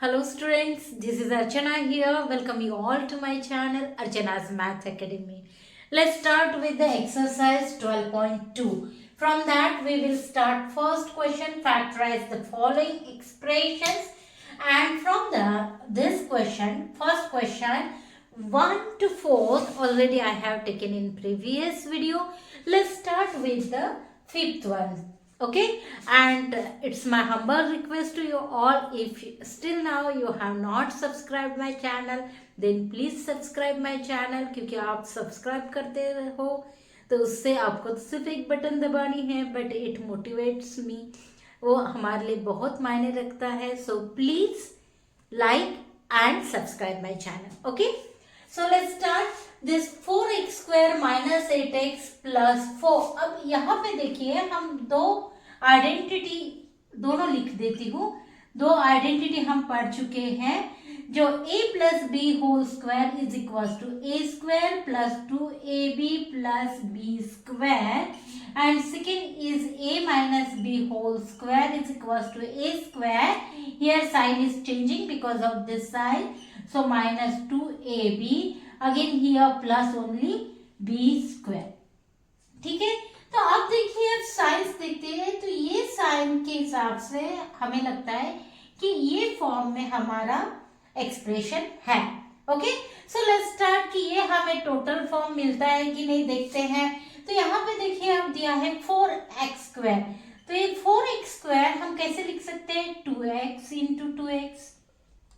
Hello students, this is Archana here. Welcome you all to my channel Archana's Math Academy. Let's start with the exercise 12.2. From that we will start first question, factorize the following expressions, and from this question, first question 1 to 4th already I have taken in previous video. Let's start with the fifth one. Okay, and it's my humble request to you all, if still now you have not subscribed my channel then please subscribe my channel, क्योंकि आप subscribe करते हो तो उससे आपको सिर्फ एक button दबानी है, बट इट मोटिवेट्स मी, वो हमारे लिए बहुत मायने रखता है. So please like and subscribe my channel. Okay, so let's start this 4x square minus 8x plus 4. अब यहाँ पे देखिए हम दो आइडेंटिटी दोनों लिख देती हूँ. दो आइडेंटिटी हम पढ़ चुके हैं, जो a plus B whole square is equal to A square plus 2ab plus B square, and second is a minus B whole square is equal to A square. Here sign is changing because of this sign, so minus 2ab again here plus only B square. ठीक है, तो अब देखिए अब science देखते हैं, तो ये साइन के हिसाब से हमें लगता है कि ये फॉर्म में हमारा एक्सप्रेशन है. ओके, सो लेट्स स्टार्ट कि ये हमें टोटल फॉर्म मिलता है कि नहीं देखते हैं. तो यहाँ पे देखिए अब दिया है 4x स्क्वायर, तो ये 4x स्क्वायर हम कैसे लिख सकते हैं, 2x into 2x.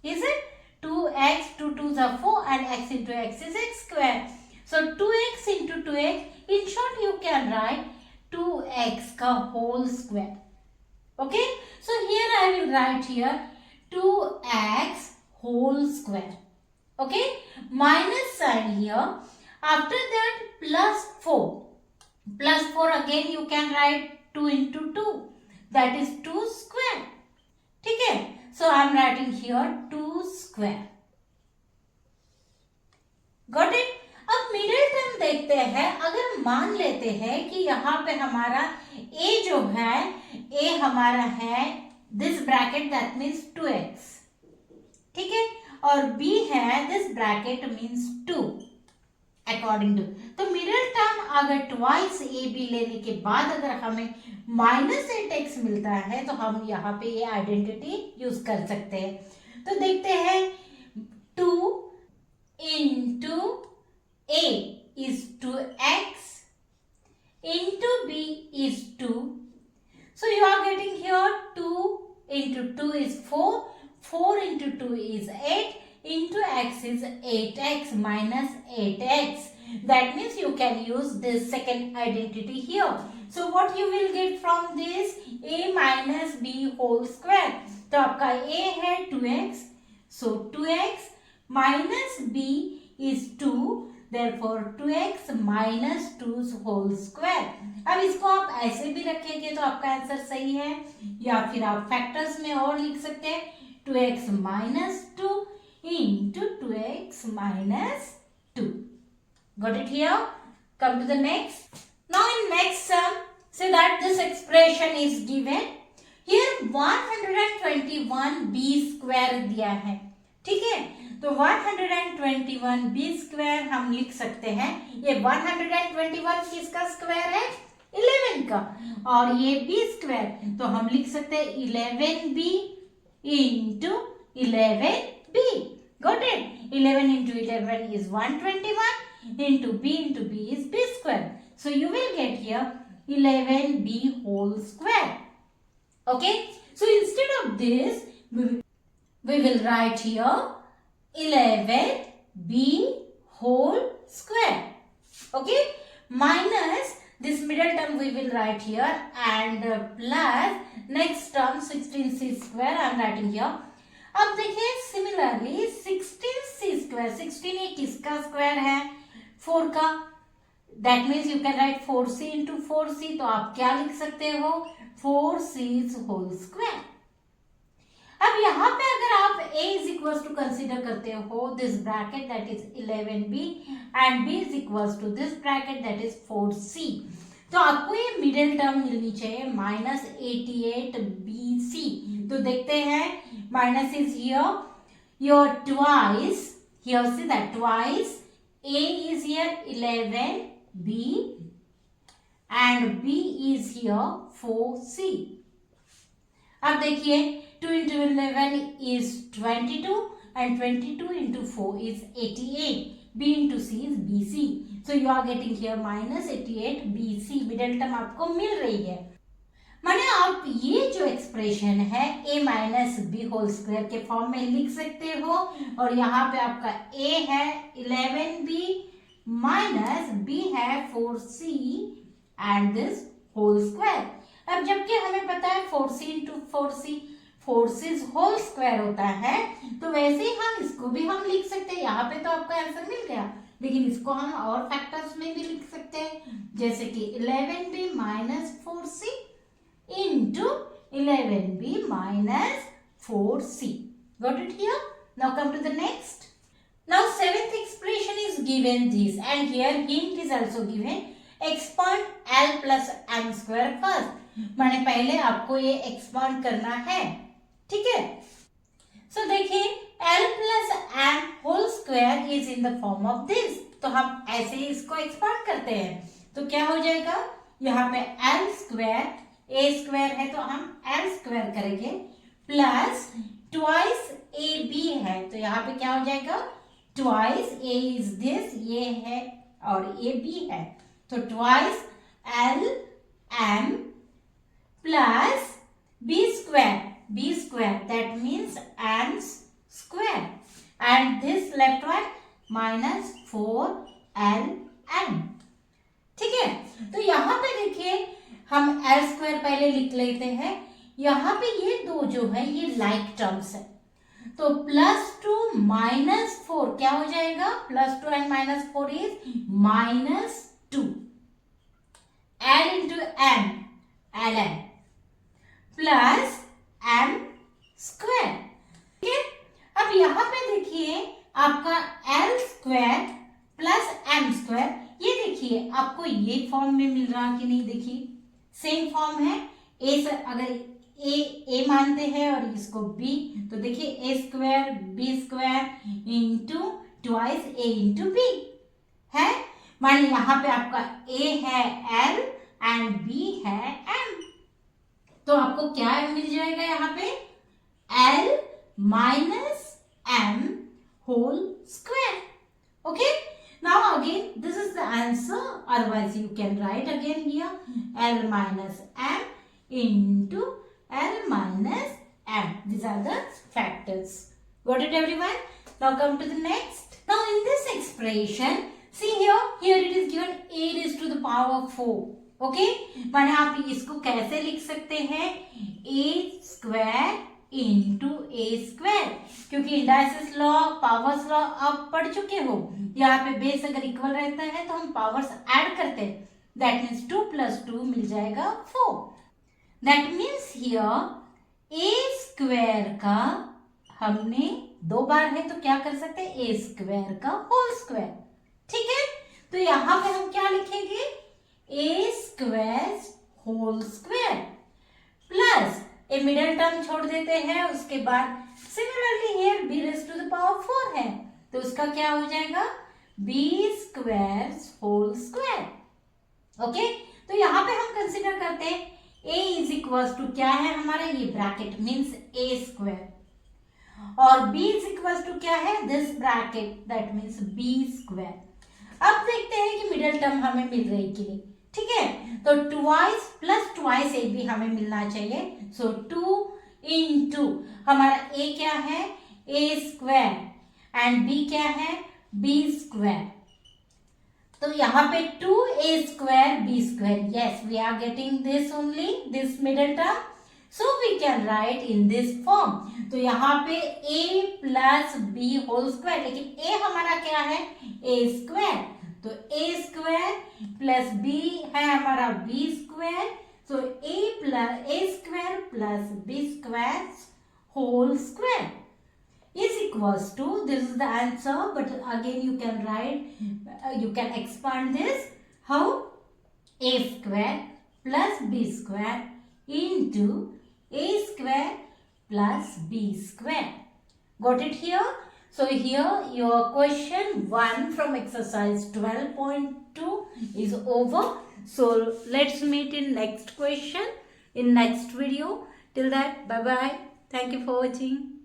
Is it 2x, 2 2s are 4 and x into x is x square. So 2x into 2x, in short you can write 2x का whole square. Okay, so here I will write here 2x whole square. Okay, minus sign here. After that plus 4. Plus 4 again you can write 2 into 2. That is 2 square. ठीक है, so I am writing here 2 square. Got it? अब middle term देखते हैं. अगर मान लेते हैं कि यहाँ पे हमारा a जो है, a हमारा है this bracket that means 2x. ठीक है, और b है this bracket means 2 according to. तो मिडिल टर्म अगर ट्वाइस ए बी लेने के बाद अगर हमें माइनस 8x मिलता है तो हम यहाँ पे ये आइडेंटिटी यूज कर सकते हैं. तो देखते हैं 2 into a is 2x into b is 2. So you are getting here 2 into 2 is 4, 4 into 2 is 8, into x is 8x minus 8x. That means you can use this second identity here. So what you will get from this, a minus b whole square. तो आपका a है 2x, so 2x minus b is 2, therefore 2x minus 2's whole square. अब इसको आप ऐसे भी रखेंगे तो आपका आंसर सही है, या फिर आप फैक्टर्स में और लिख सकते हैं 2x minus 2 into 2x minus 2. Got it here? Come to the next. Now in next sum, say that this expression is given. Here 121b square दिया है. ठीक है, तो 121b स्क्वायर हम लिख सकते हैं. ये 121 किसका स्क्वायर है, 11 का, और ये b स्क्वायर तो हम लिख सकते हैं 11b into 11b. Got it? 11 into 11 is 121, into b is b square. So you will get here 11b whole square. Okay, so instead of this we will write here 11b whole square. Okay, minus this middle term we will write here, and plus next term 16c square I am writing here. अब देखिए similarly 16c square, 16 ये किसका square है, 4 का. That means you can write 4c into 4c. तो आप क्या लिख सकते हो, 4c's होल स्क्वायर. अब यहाँ पे अगर आप a is equal to consider करते हो this bracket that is 11b and b is equal to this bracket that is 4c, तो आपको ये मिडिल टर्म मिलनी चाहिए -88bc. तो देखते हैं minus is here. Your twice, here see that twice a is here 11b and b is here 4c. अब देखिए 2 into 11 is 22 and 22 into 4 is 88. B into C is BC. So you are getting here minus 88 BC. Middle term आपको मिल रही है. माने आप ये जो expression है a minus B whole square के फॉर्म में लिख सकते हो और यहाँ पे आपका a है 11b माइनस b है 4c and this whole square. अब जबकि हमें पता है 4c into 4c 4c whole square होता है, तो वैसे ही हम इसको भी हम लिख सकते हैं. यहाँ पे तो आपका आंसर मिल गया, लेकिन इसको हम और फैक्टर्स में भी लिख सकते हैं, जैसे कि 11b minus 4c into 11b minus 4c. Got it here? Now come to the next. Now seventh expression is given this and here hint is also given. Expand L plus m square first. माने पहले आपको ये expand करना है, ठीक है. So देखिए L plus m whole square is in the form of this. तो हम ऐसे ही इसको expand करते हैं, तो क्या हो जाएगा, यहाँ पे L square a स्क्वायर है तो हम l स्क्वायर करेंगे प्लस ट्वाइस ए बी है, तो यहाँ पे क्या हो जाएगा, ट्वाइस a इज दिस, ये है और a b है, तो twice l m plus b square that means m square and this left one minus 4l m. ठीक है, तो यहाँ पे देखिए हम l स्क्वायर पहले लिख लेते हैं. यहाँ पे ये दो जो है ये लाइक टर्म्स है, तो +2 माइनस 4 क्या हो जाएगा, +2 and -4 is -2 l into m ln plus m square. ठीक है, अब यहाँ पे देखिए आपका l square plus m square, ये देखिए आपको ये फॉर्म में मिल रहा कि नहीं, देखिए सेम फॉर्म है. ए से अगर ए मानते हैं और इसको बी, तो देखिए a square b square into twice a into b है. माने यहाँ पे आपका ए है एल एंड बी है एम, तो आपको क्या मिल जाएगा यहाँ पे, l minus m whole square. Okay, now again this is the answer, otherwise you can write again here l minus m into l minus m. These are the factors. Got it everyone? Now come to the next. Now in this expression, see here it is given a raised to the power 4. Okay, माने आप इसको कैसे लिख सकते हैं, a square into A square, क्योंकि indices law powers law आप पढ़ चुके हो. यहाँ पे बेस अगर इक्वल रहता है तो हम पावर्स ऐड करते हैं, दैट मीन्स 2 + 2 मिल जाएगा 4. That means here A square का हमने 2 बार है तो क्या कर सकते हैं, ए स्क्वायर का होल स्क्वायर. ठीक है, तो यहाँ पे हम क्या लिखेंगे, a square whole square plus a middle term छोड़ देते हैं, उसके बाद similarly here b raise to the power 4 है, तो उसका क्या हो जाएगा, b square whole square. Okay, तो यहाँ पे हम कंसीडर करते हैं a इज इक्वल टू क्या है हमारा, ये ब्रैकेट मीन्स a स्क्वायर और b इज इक्वल टू क्या है, this bracket that means b square. अब देखते हैं कि मिडिल टर्म हमें मिल रही कि नहीं. ठीक है, तो ट्वाइस प्लस ट्वाइस ए भी हमें मिलना चाहिए, सो 2 इंटू हमारा ए क्या है, ए स्क्वायर एंड बी क्या है, बी स्क्वायर. तो यहाँ पे 2a square b square, yes we are getting this only, this middle term, so we can write in this form. तो यहाँ पे a plus B whole square, लेकिन a हमारा क्या है, a स्क्वायर, तो a स्क्वायर प्लस b है हमारा b square, so a square plus b square whole square is equals to, this is the answer, but again you can write, you can expand this, how, a square plus b square into a square plus b square. Got it here? So here your question 1 from exercise 12.2 is over. So let's meet in next question in next video. Till that, bye bye. Thank you for watching.